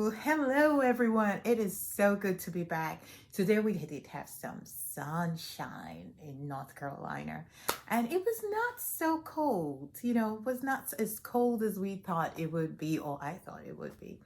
Well, hello, everyone. It is so good to be back. Today we did have some sunshine in North Carolina, and it was not so cold. It was not as cold as we thought it would be, or I thought it would be.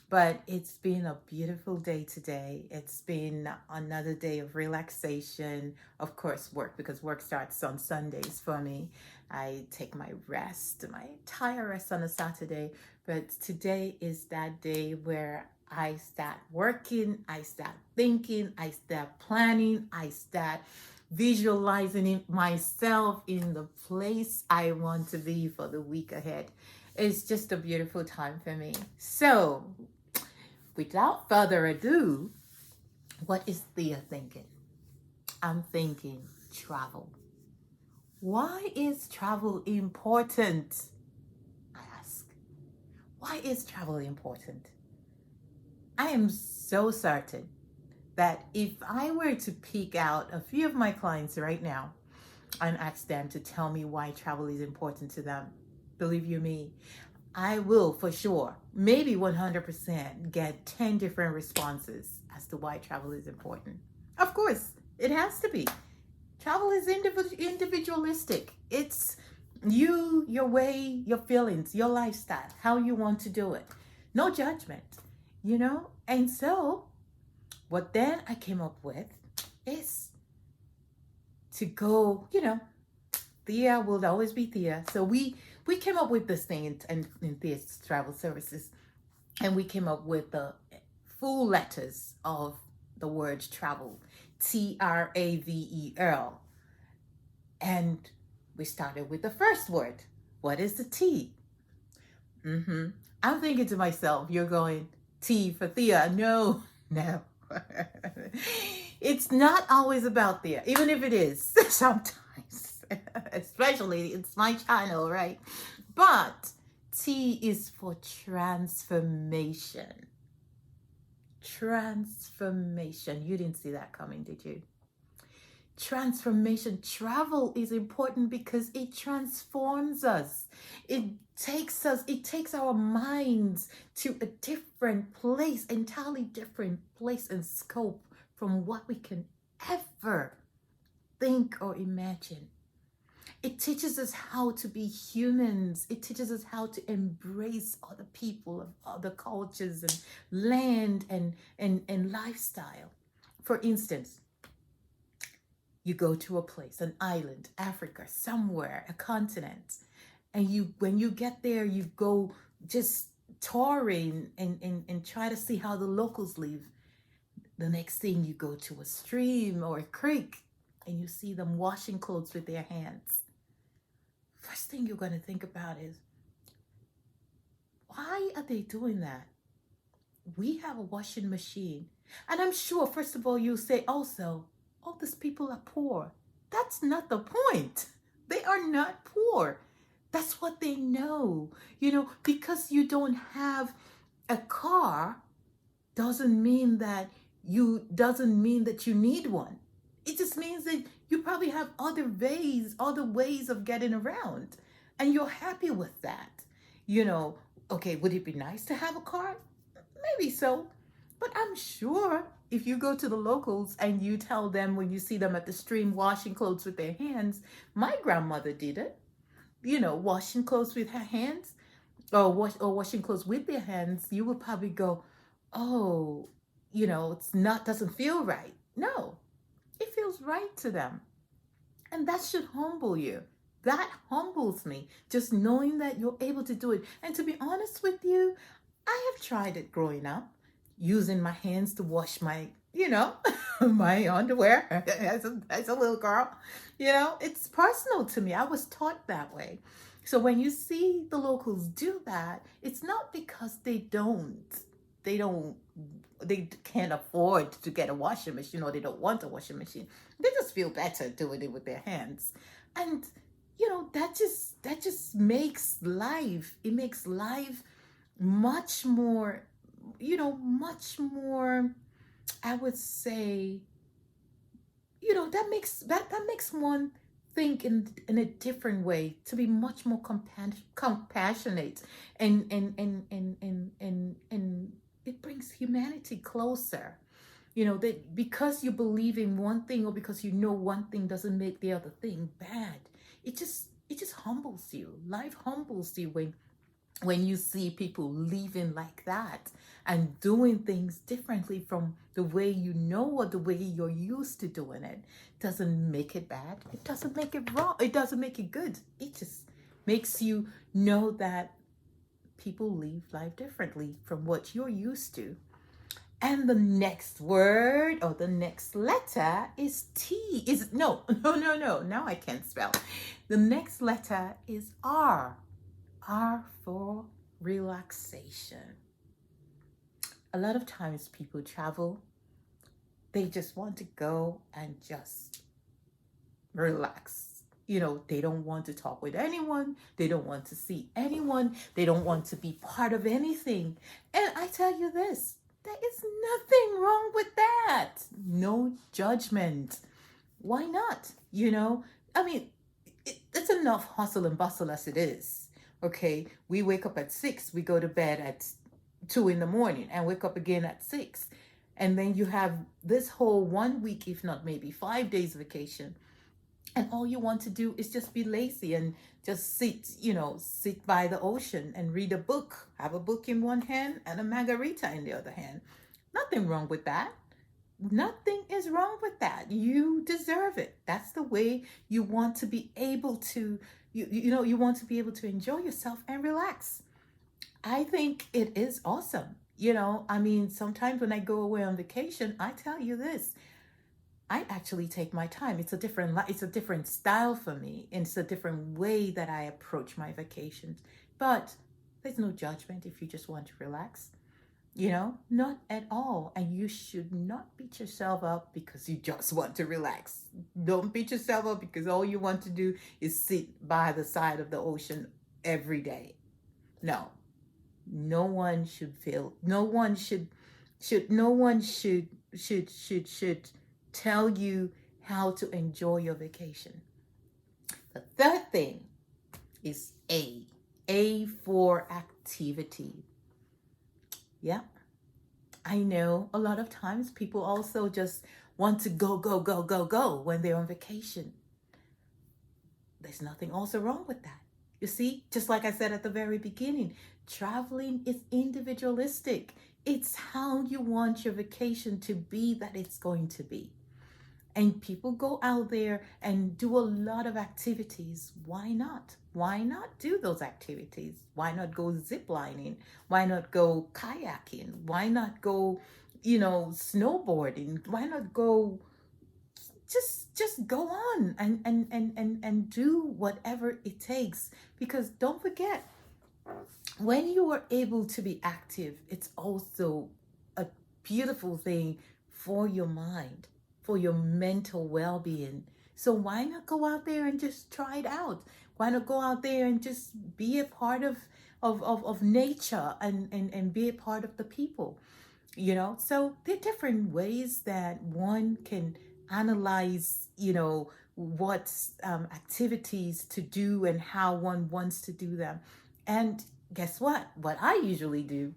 But it's been a beautiful day today. It's been another day of relaxation. Of course, work, because work starts on Sundays for me. I take my rest, my entire rest on a Saturday. But today is that day where I start working, I start thinking, I start planning, I start visualizing myself in the place I want to be for the week ahead. It's just a beautiful time for me. So, without further ado, what is Thea thinking? I'm thinking travel. Why is travel important? I ask. Why is travel important? I am so certain that if I were to pick out a few of my clients right now and ask them to tell me why travel is important to them, believe you me, I will for sure, maybe 100%, get 10 different responses as to why travel is important. Of course, it has to be. Travel is individualistic. It's you, your way, your feelings, your lifestyle, how you want to do it. No judgment. And so, what then I came up with is to go. Thea will always be Thea. So we came up with this thing in Thea's Travel Services, and we came up with the full letters of the word travel, Travel, and we started with the first word. What is the T? I'm thinking to myself, you're going T for Thea. No, no. It's not always about Thea, even if it is sometimes. Especially, it's my channel, right? But T is for transformation. Transformation. You didn't see that coming, did you? Transformation. Travel is important because it transforms us. It takes our minds to a different place, entirely different place and scope from what we can ever think or imagine. It teaches us how to be humans. It teaches us how to embrace other people of other cultures and land and lifestyle. For instance, you go to a place, an island, Africa, somewhere, a continent, and when you get there, you go just touring and try to see how the locals live. The next thing, you go to a stream or a creek and you see them washing clothes with their hands. First thing you're going to think about is, why are they doing that? We have a washing machine. And I'm sure, first of all, you say also, oh, these people are poor. That's not the point. They are not poor. That's what they know. Because you don't have a car doesn't mean that you need one. It just means that you probably have other ways of getting around, and you're happy with that. Okay, would it be nice to have a car? Maybe so. But I'm sure if you go to the locals and you tell them, when you see them at the stream washing clothes with their hands, my grandmother did it, washing clothes with her hands, or washing clothes with their hands, you would probably go, oh, doesn't feel right. No, it feels right to them. And that should humble you. That humbles me, just knowing that you're able to do it. And to be honest with you, I have tried it growing up, using my hands to wash my underwear as a little girl. It's personal to me. I was taught that way. So when you see the locals do that, it's not because they don't, they can't afford to get a washing machine, or they don't want a washing machine. They just feel better doing it with their hands. And that just makes life much more, much more, I would say, that makes one think in a different way, to be much more compassionate, and it brings humanity closer. You know, that because you believe in one thing, or because you know one thing, doesn't make the other thing bad. It just humbles you. Life humbles you when you see people living like that and doing things differently from the way you know, or the way you're used to doing it. Doesn't make it bad. It doesn't make it wrong. It doesn't make it good. It just makes you know that people live life differently from what you're used to. And the next word, or the next letter, is T. Is no, no, no, no. Now I can't spell. The next letter is R. R for relaxation. A lot of times people travel, they just want to go and just relax. You know, they don't want to talk with anyone. They don't want to see anyone. They don't want to be part of anything. And I tell you this, there is nothing wrong with that. No judgment. Why not? You know, I mean, it's enough hustle and bustle as it is. Okay, we wake up at 6, we go to bed at 2 in the morning, and wake up again at 6. And then you have this whole 1 week, if not maybe 5 days vacation. And all you want to do is just be lazy and just sit by the ocean and read a book. Have a book in one hand and a margarita in the other hand. Nothing wrong with that. Nothing is wrong with that. You deserve it. That's the way you want to be able to, you want to be able to enjoy yourself and relax. I think it is awesome. I mean, sometimes when I go away on vacation, I tell you this, I actually take my time. It's a different style for me. And it's a different way that I approach my vacations. But there's no judgment if you just want to relax. Not at all. And you should not beat yourself up because you just want to relax. Don't beat yourself up because all you want to do is sit by the side of the ocean every day. No. No one should feel, no one should tell you how to enjoy your vacation. The third thing is A. A for activity. Yeah. I know a lot of times people also just want to go, go, go, go, go when they're on vacation. There's nothing also wrong with that. You see, just like I said at the very beginning, traveling is individualistic. It's how you want your vacation to be that it's going to be. And people go out there and do a lot of activities. Why not? Why not do those activities? Why not go ziplining? Why not go kayaking? Why not go, snowboarding? Why not go just go on and do whatever it takes? Because don't forget, when you are able to be active, it's also a beautiful thing for your mind, for your mental well-being. So why not go out there and just try it out? Why not go out there and just be a part of nature and be a part of the people? So there are different ways that one can analyze, what activities to do and how one wants to do them. And guess what? What I usually do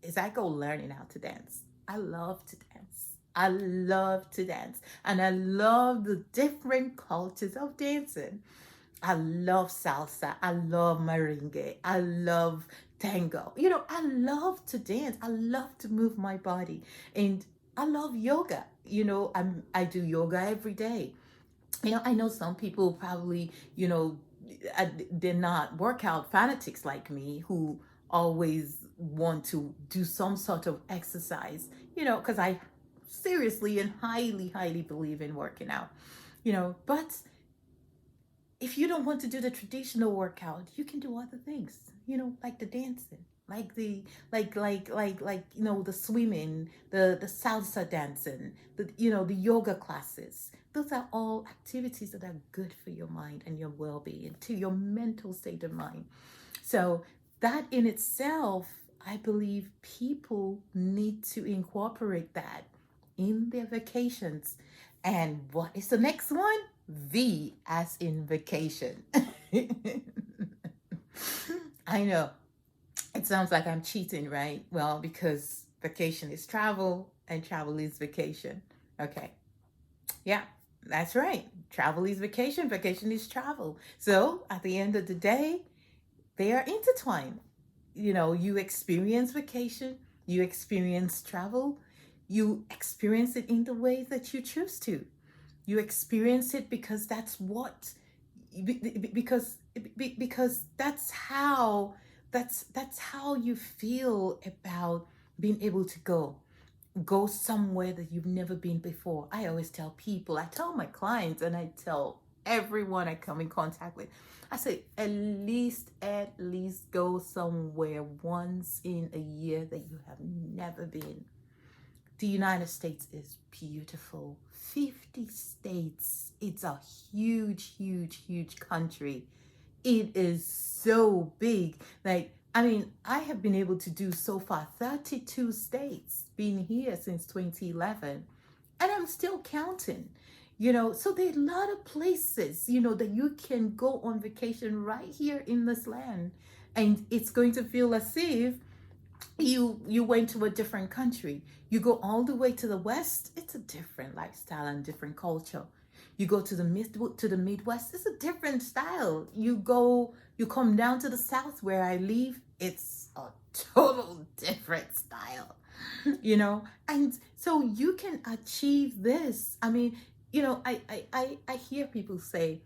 is I go learning how to dance. I love to dance. I love to dance. And I love the different cultures of dancing. I love salsa. I love merengue. I love tango. I love to dance. I love to move my body. And I love yoga. I do yoga every day. I know some people probably, they're not workout fanatics like me who always want to do some sort of exercise, because I seriously and highly, highly believe in working out, but if you don't want to do the traditional workout, you can do other things, like the dancing, like the the swimming, the salsa dancing, the yoga classes. Those are all activities that are good for your mind and your well-being, to your mental state of mind. So that in itself, I believe people need to incorporate that in their vacations. And what is the next one? V as in vacation. I know it sounds like I'm cheating, right? Well, because Vacation is travel, and travel is vacation. Okay. Yeah, that's right. Travel is vacation, vacation is travel. So at the end of the day, they are intertwined. You experience vacation, you experience travel, you experience it in the way that you choose to. You experience it because that's what because that's how you feel about being able to go somewhere that you've never been before. I always tell people, I tell my clients, and I tell everyone I come in contact with, I say, at least go somewhere once in a year that you have never been. The United States is beautiful. 50 states. It's a huge, huge, huge country. It is so big. Like, I mean, I have been able to do so far 32 states, been here since 2011, and I'm still counting. So there are a lot of places, that you can go on vacation right here in this land. And it's going to feel as if you went to a different country. You go all the way to the west, it's a different lifestyle and different culture. You go to the Midwest, it's a different style. You come down to the south where I live, it's a total different style. And so you can achieve this. I mean, I hear people say,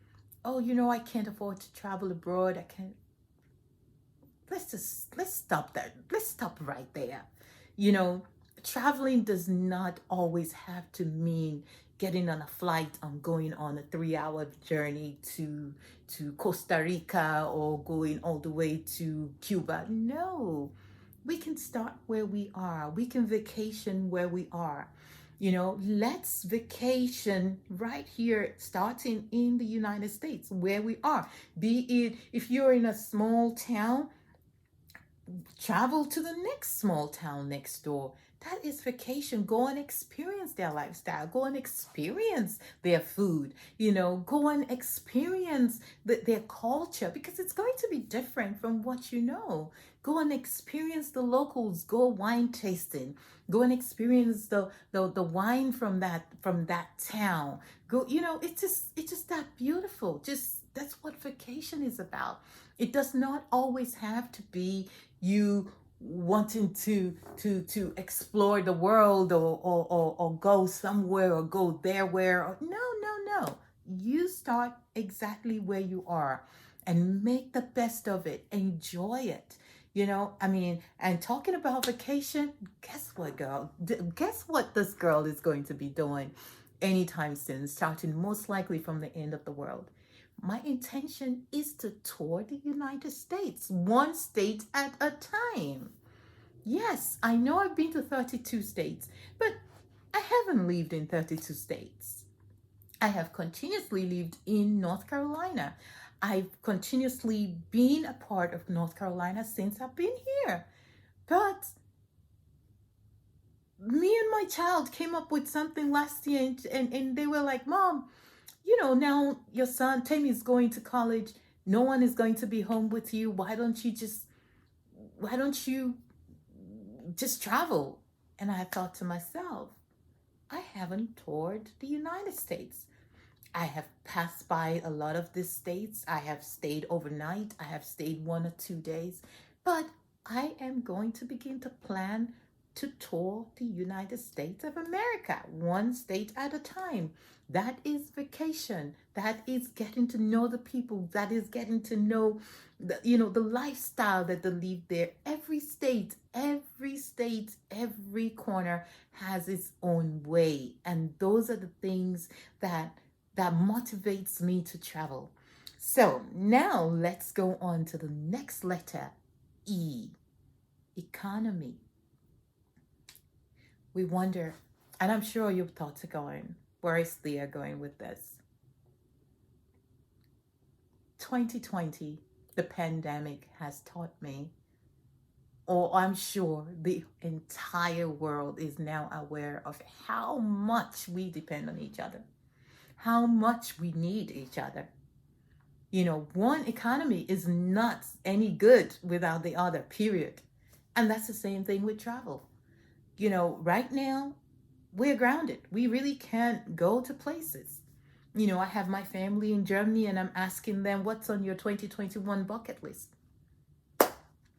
oh, I can't afford to travel abroad. I can't. Let's stop that. Let's stop right there. You know, Traveling does not always have to mean getting on a flight and going on a 3-hour journey to Costa Rica or going all the way to Cuba. No, we can start where we are. We can vacation where we are. Let's vacation right here, starting in the United States, where we are. Be it if you're in a small town, travel to the next small town next door. That is vacation. Go and experience their lifestyle. Go and experience their food. Go and experience their culture, because it's going to be different from what you know. Go and experience the locals. Go wine tasting. Go and experience the wine from that town. Go. It's just that beautiful. Just That's what vacation is about. It does not always have to be you wanting to explore the world, or go somewhere, or go there where, no. You start exactly where you are and make the best of it. Enjoy it. And talking about vacation, guess what, girl? Guess what this girl is going to be doing anytime soon, starting most likely from the end of the world. My intention is to tour the United States, one state at a time. Yes, I know I've been to 32 states, but I haven't lived in 32 states. I have continuously lived in North Carolina. I've continuously been a part of North Carolina since I've been here. But me and my child came up with something last year, and they were like, Mom, now your son Tammy is going to college. No one is going to be home with you. Why don't you just travel? And I thought to myself, I haven't toured the United States. I have passed by a lot of these states. I have stayed overnight. I have stayed 1 or 2 days. But I am going to begin to plan to tour the United States of America, one state at a time. That is vacation. That is getting to know the people. That is getting to know the lifestyle that they live there. Every state, every corner has its own way. And those are the things that motivates me to travel. So now let's go on to the next letter, E, economy. We wonder, and I'm sure your thoughts are going, where is Thea going with this? 2020, the pandemic has taught me, or I'm sure the entire world is now aware of how much we depend on each other, how much we need each other. One economy is not any good without the other, period. And that's the same thing with travel. Right now we're grounded. We really can't go to places. I have my family in Germany and I'm asking them, what's on your 2021 bucket list?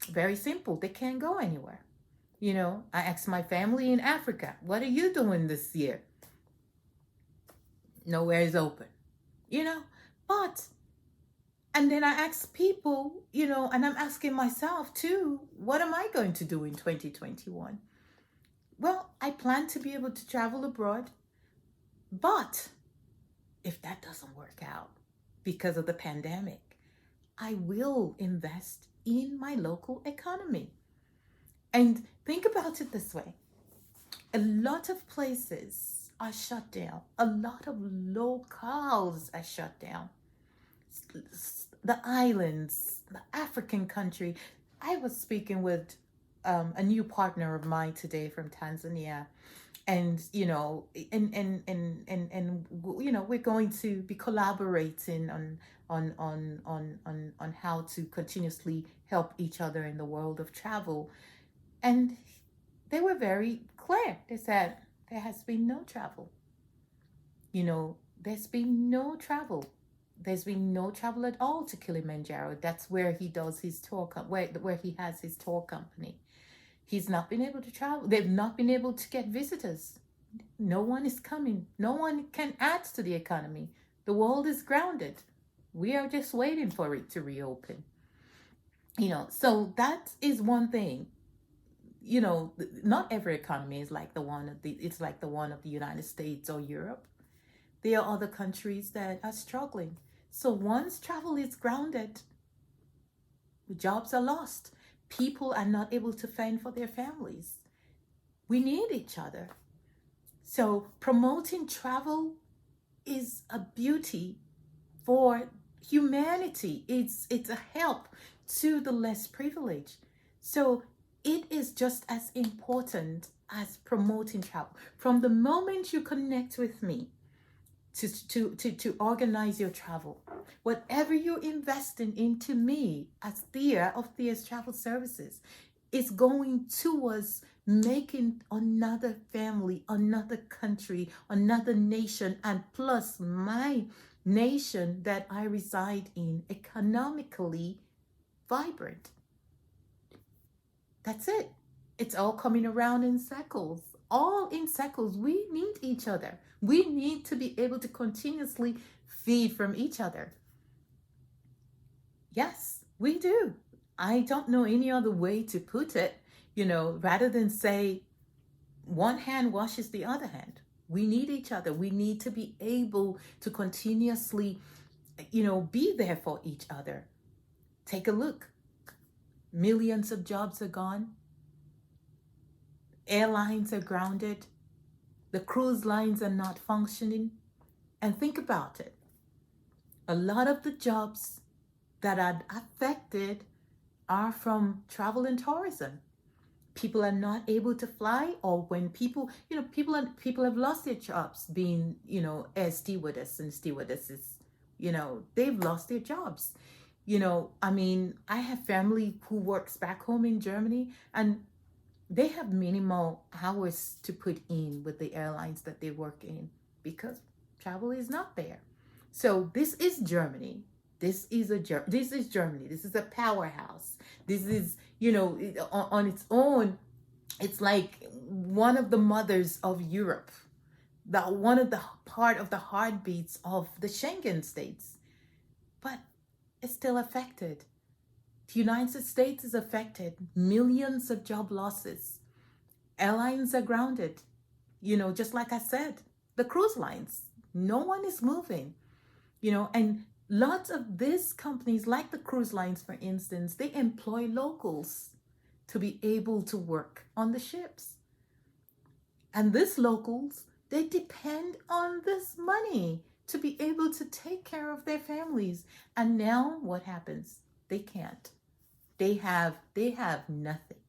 Very simple. They can't go anywhere. I asked my family in Africa, what are you doing this year? Nowhere is open, you know? But, and then I ask people, and I'm asking myself too, what am I going to do in 2021? Well, I plan to be able to travel abroad, but if that doesn't work out because of the pandemic, I will invest in my local economy. And think about it this way: a lot of places are shut down, a lot of locales are shut down. The islands, the African country. I was speaking with a new partner of mine today from Tanzania, and we're going to be collaborating on how to continuously help each other in the world of travel. And they were very clear. They said there has been no travel. There's been no travel. There's been no travel at all to Kilimanjaro. That's where he does his tour, where he has his tour company. He's not been able to travel. They've not been able to get visitors. No one is coming. No one can add to the economy. The world is grounded. We are just waiting for it to reopen. So that is one thing. Not every economy is like the one of the United States or Europe. There are other countries that are struggling. So once travel is grounded, jobs are lost. People are not able to fend for their families. We need each other. So promoting travel is a beauty for humanity. It's a help to the less privileged. So it is just as important as promoting travel. From the moment you connect with me to organize your travel, whatever you're investing into me as Thia of Thia's Travel Services is going towards making another family, another country, another nation, and plus my nation that I reside in economically vibrant. That's it. It's all coming around in circles. All in circles. We need each other. We need to be able to continuously feed from each other. Yes, we do. I don't know any other way to put it, rather than say one hand washes the other hand. We need each other. We need to be able to continuously, be there for each other. Take a look. Millions of jobs are gone. Airlines are grounded. The cruise lines are not functioning. And think about it. A lot of the jobs that are affected are from travel and tourism. People are not able to fly, or when people have lost their jobs being, air stewardess and stewardesses, they've lost their jobs. I have family who works back home in Germany, and they have minimal hours to put in with the airlines that they work in because travel is not there. So this is Germany. This is Germany. This is a powerhouse. This is, on its own, it's like one of the mothers of Europe. One of the part of the heartbeats of the Schengen states. But it's still affected. The United States is affected. Millions of job losses. Airlines are grounded. Just like I said, the cruise lines, no one is moving. And lots of these companies, like the cruise lines, for instance, they employ locals to be able to work on the ships. And these locals, they depend on this money to be able to take care of their families. And now what happens? They can't. They have nothing.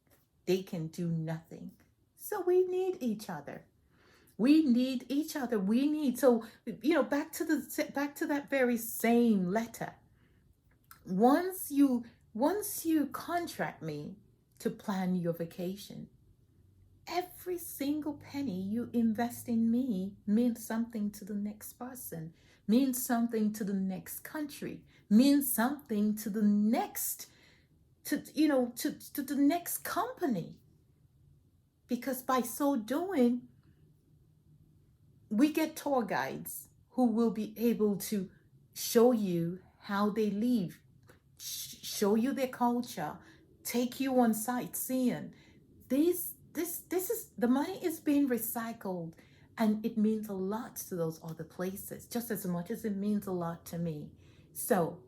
They can do nothing. So we need each other. We need each other. So back to that very same letter. Once you contract me to plan your vacation, every single penny you invest in me means something to the next person, means something to the next country, means something to the next, to the next company. Because by so doing, we get tour guides who will be able to show you how they live, show you their culture, take you on sightseeing. This is the money is being recycled, and it means a lot to those other places just as much as it means a lot to me. So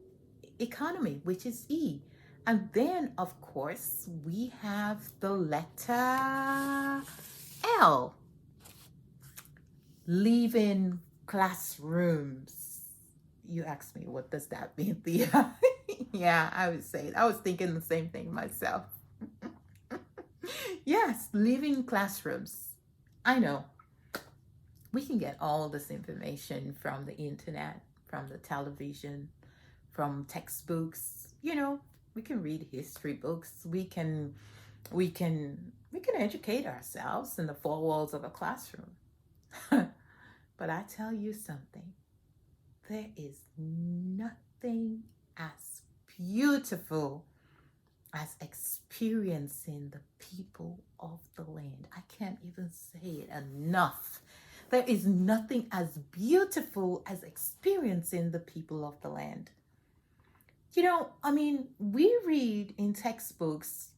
economy, which is E. And then of course we have the letter L, leaving classrooms. You asked me, what does that mean, Thea? Yeah, I would say it. I was thinking the same thing myself. Yes, leaving classrooms. I know. We can get all this information from the internet, from the television, from textbooks. We can read history books. We can educate ourselves in the four walls of a classroom. But I tell you something, there is nothing as beautiful as experiencing the people of the land. I can't even say it enough. There is nothing as beautiful as experiencing the people of the land. We read in textbooks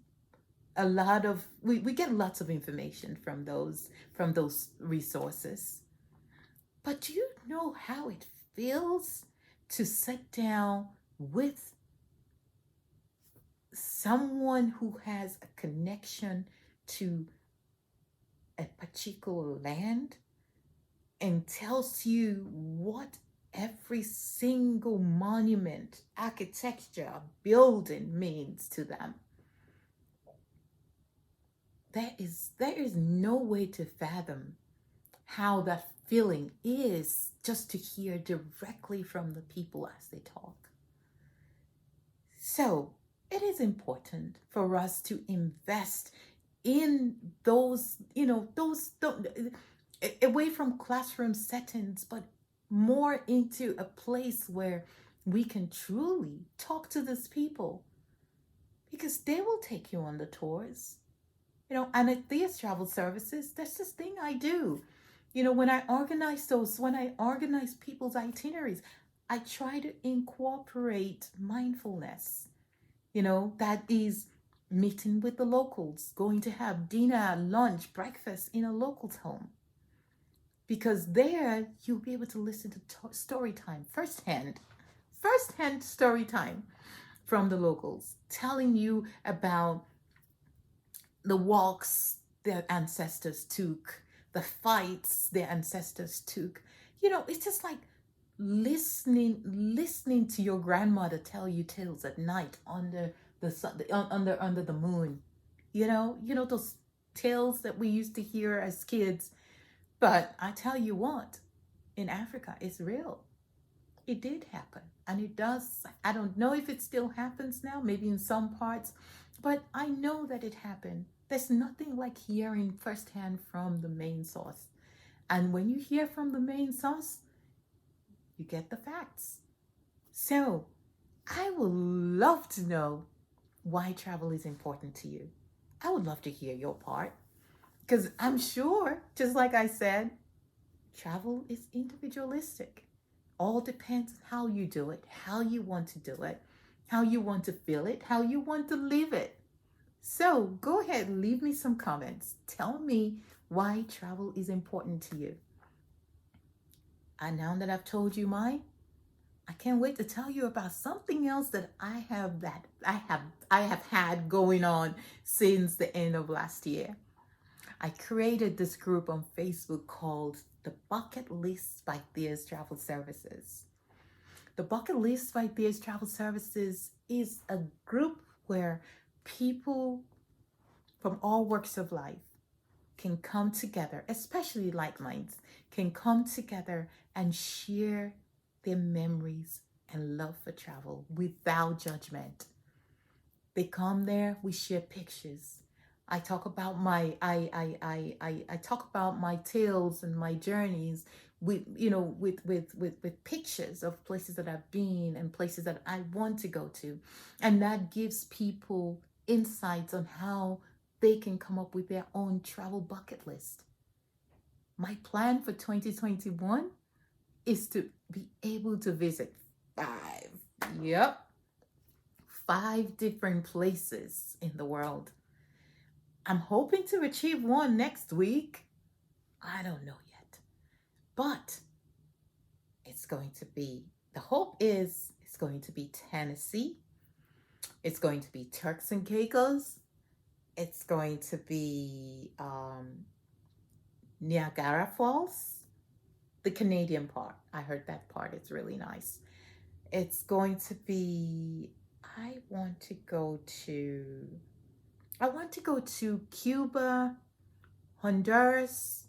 we get lots of information from those resources. But do you know how it feels to sit down with someone who has a connection to a particular land and tells you what every single monument, architecture, building means to them? There is no way to fathom how that feeling is just to hear directly from the people as they talk. So it is important for us to invest in those, away from classroom settings, but more into a place where we can truly talk to these people, because they will take you on the tours. And at Thia's Travel Services, that's this thing I do. When I organize people's itineraries, I try to incorporate mindfulness. That is meeting with the locals, going to have dinner, lunch, breakfast in a local's home. Because there you'll be able to listen to story time firsthand story time from the locals, telling you about the walks their ancestors took, the fights their ancestors took. It's just like listening to your grandmother tell you tales at night under the sun, under the moon. Those tales that we used to hear as kids. But I tell you what, in Africa, it's real. It did happen, and it does. I don't know if it still happens now, maybe in some parts, but I know that it happened. There's nothing like hearing firsthand from the main source. And when you hear from the main source, you get the facts. So I would love to know why travel is important to you. I would love to hear your part, because I'm sure, just like I said, travel is individualistic. All depends on how you do it, how you want to do it, how you want to feel it, how you want to live it. So go ahead, leave me some comments. Tell me why travel is important to you. And now that I've told you mine, I can't wait to tell you about something else that I have had going on since the end of last year. I created this group on Facebook called The Bucket List by Thia's Travel Services. The Bucket List by Thia's Travel Services is a group where people from all walks of life can come together, especially like minds, can come together and share their memories and love for travel without judgment. They come there, we share pictures. I talk about my I talk about my tales and my journeys with, you know, with pictures of places that I've been and places that I want to go to. And that gives people insights on how they can come up with their own travel bucket list. My plan for 2021 is to be able to visit five, yep, five different places in the world. I'm hoping to achieve one next week. I don't know yet. But it's going to be, the hope is it's going to be Tennessee. It's going to be Turks and Caicos. It's going to be Niagara Falls, the Canadian part. I heard that part. It's really nice. It's going to be, I want to go to, I want to go to Cuba, Honduras,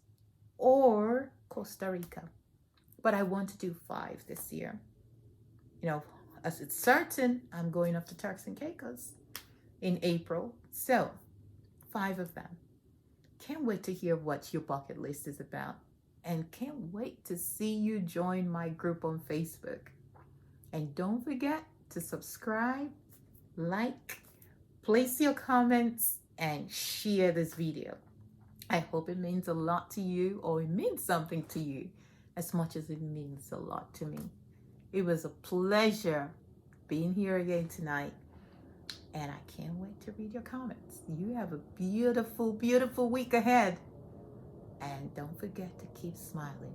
or Costa Rica. But I want to do five this year. You know, as it's certain, I'm going up to Turks and Caicos in April. So, five of them. Can't wait to hear what your bucket list is about. And can't wait to see you join my group on Facebook. And don't forget to subscribe, like, place your comments, and share this video. I hope it means a lot to you, or it means something to you as much as it means a lot to me. It was a pleasure being here again tonight, and I can't wait to read your comments. You have a beautiful, beautiful week ahead, and don't forget to keep smiling.